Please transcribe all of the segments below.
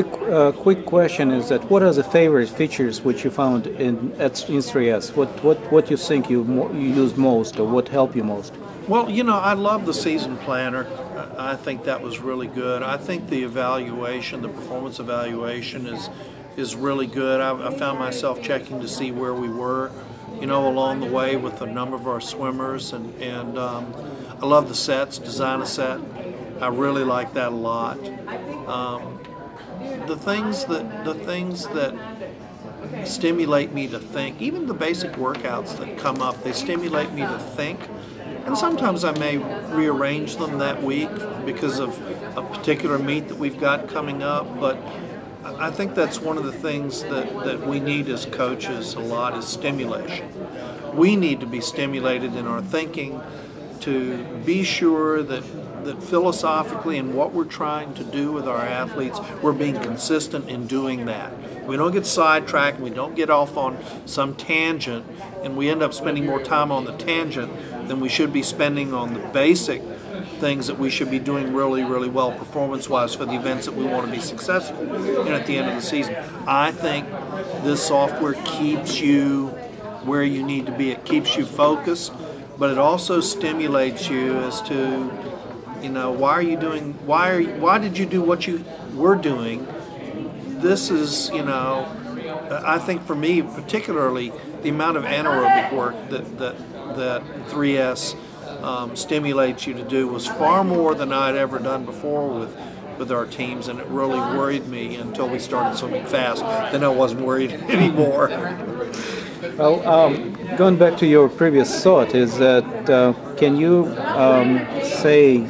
quick question is that what are the favorite features which you found in 3S? What you think you use most, or what help you most? Well, I love the season planner. I think that was really good. I think the evaluation, the performance evaluation is really good. I found myself checking to see where we were, along the way with a number of our swimmers, and I love the sets, design a set. I really like that a lot. The things that stimulate me to think, even the basic workouts that come up, they stimulate me to think. And sometimes I may rearrange them that week because of a particular meet that we've got coming up. But I think that's one of the things that we need as coaches a lot is stimulation. We need to be stimulated in our thinking to be sure that philosophically in what we're trying to do with our athletes, we're being consistent in doing that. We don't get sidetracked, we don't get off on some tangent, and we end up spending more time on the tangent than we should be spending on the basic things that we should be doing really, really well performance-wise for the events that we want to be successful in at the end of the season. I think this software keeps you where you need to be. It keeps you focused, but it also stimulates you as to, why did you do what you were doing? This is, I think for me particularly, the amount of anaerobic work that 3S stimulates you to do was far more than I'd ever done before with our teams, and it really worried me until we started swimming fast. Then I wasn't worried anymore. Well, going back to your previous thought, is that can you say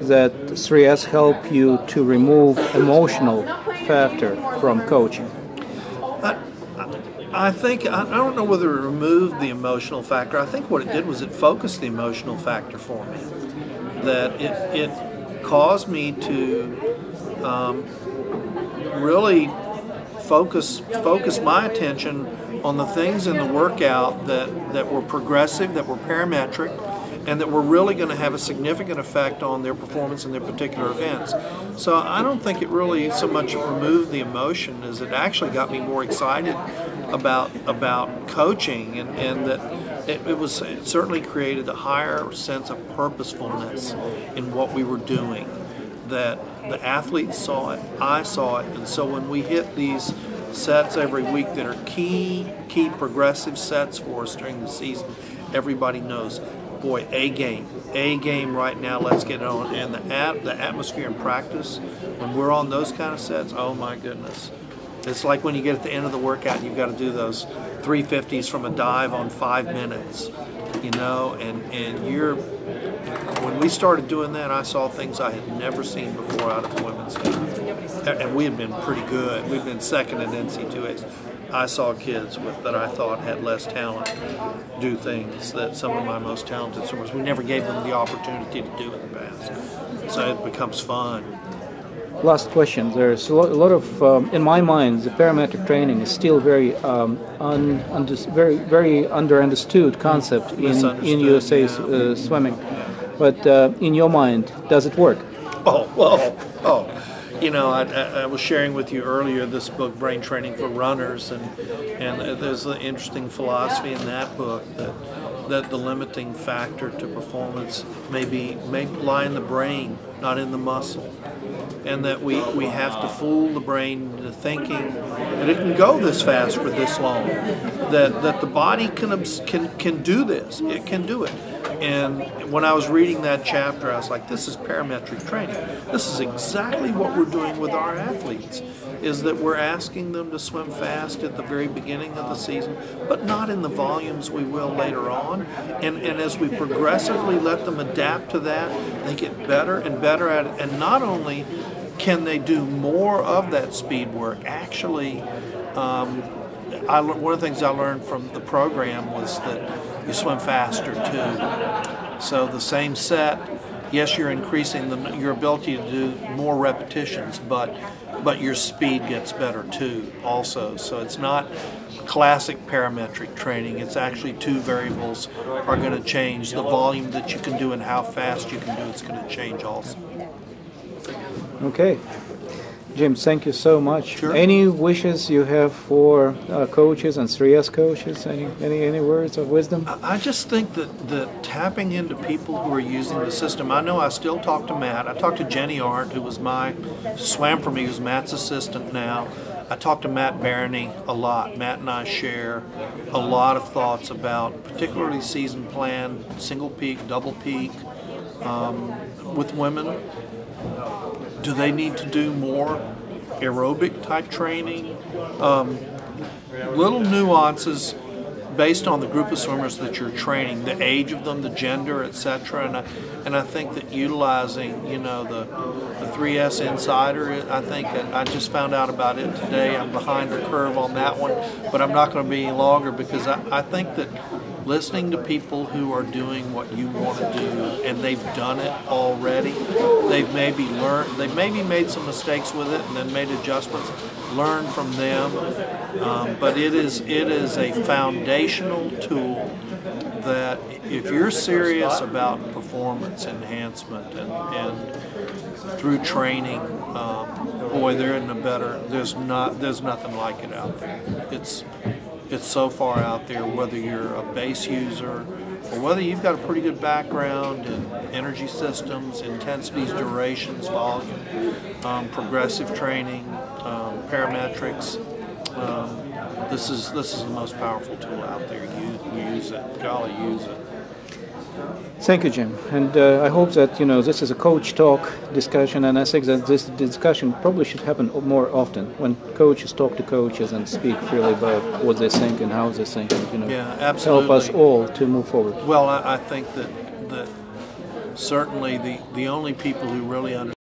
that 3S help you to remove emotional factor from coaching? I think, I don't know whether it removed the emotional factor. I think what it did was it focused the emotional factor for me. That it caused me to really focus my attention on the things in the workout that were progressive, that were parametric, and that were really going to have a significant effect on their performance in their particular events. So I don't think it really so much removed the emotion as it actually got me more excited about coaching, and that it certainly created a higher sense of purposefulness in what we were doing, that the athletes saw it, I saw it, and so when we hit these sets every week that are key progressive sets for us during the season, everybody knows, boy, A game right now, let's get it on. And the atmosphere in practice, when we're on those kind of sets, oh my goodness. It's like when you get at the end of the workout and you've got to do those 350s from a dive on 5 minutes, and you're, when we started doing that, I saw things I had never seen before out of the women's team. And we had been pretty good. We'd been second in NC2As. I saw kids that I thought had less talent do things that some of my most talented swimmers, we never gave them the opportunity to do in the past. So it becomes fun. Last question. There's a lot of, in my mind, the parametric training is still very very under-understood concept in USA swimming. But in your mind, does it work? I was sharing with you earlier this book, Brain Training for Runners, and there's an interesting philosophy in that book that the limiting factor to performance may lie in the brain, not in the muscle, and that we have to fool the brain into thinking that it can go this fast for this long, that the body can do this, it can do it. And when I was reading that chapter, I was like, this is parametric training. This is exactly what we're doing with our athletes, is that we're asking them to swim fast at the very beginning of the season, but not in the volumes we will later on. And as we progressively let them adapt to that, they get better and better at it. And not only can they do more of that speed work, actually, one of the things I learned from the program was that you swim faster too. So the same set, yes, you're increasing your ability to do more repetitions, but your speed gets better too also. So it's not classic parametric training. It's actually two variables are going to change. The volume that you can do and how fast you can do it's going to change also. Okay. Jim, thank you so much. Sure. Any wishes you have for coaches and 3S coaches? Any words of wisdom? I just think that tapping into people who are using the system. I know I still talk to Matt. I talked to Jenny Arndt, who was swam for me, who's Matt's assistant now. I talk to Matt Barney a lot. Matt and I share a lot of thoughts about particularly season plan, single peak, double peak, with women. Do they need to do more aerobic type training? Little nuances based on the group of swimmers that you're training, the age of them, the gender, etc. And I think that utilizing, the 3S Insider, I just found out about it today. I'm behind the curve on that one, but I'm not going to be any longer because I think that listening to people who are doing what you want to do and they've done it already, they've maybe made some mistakes with it and then made adjustments, learn from them, but it is a foundational tool that if you're serious about performance enhancement and through training, boy, there's nothing like it out there. It's so far out there, whether you're a base user or whether you've got a pretty good background in energy systems, intensities, durations, volume, progressive training, parametrics. This is the most powerful tool out there. Use it. Golly, use it. Thank you, Jim. And I hope that, this is a coach talk discussion, and I think that this discussion probably should happen more often when coaches talk to coaches and speak freely about what they think and how they think. Yeah, absolutely. Help us all to move forward. Well, I think that certainly the only people who really understand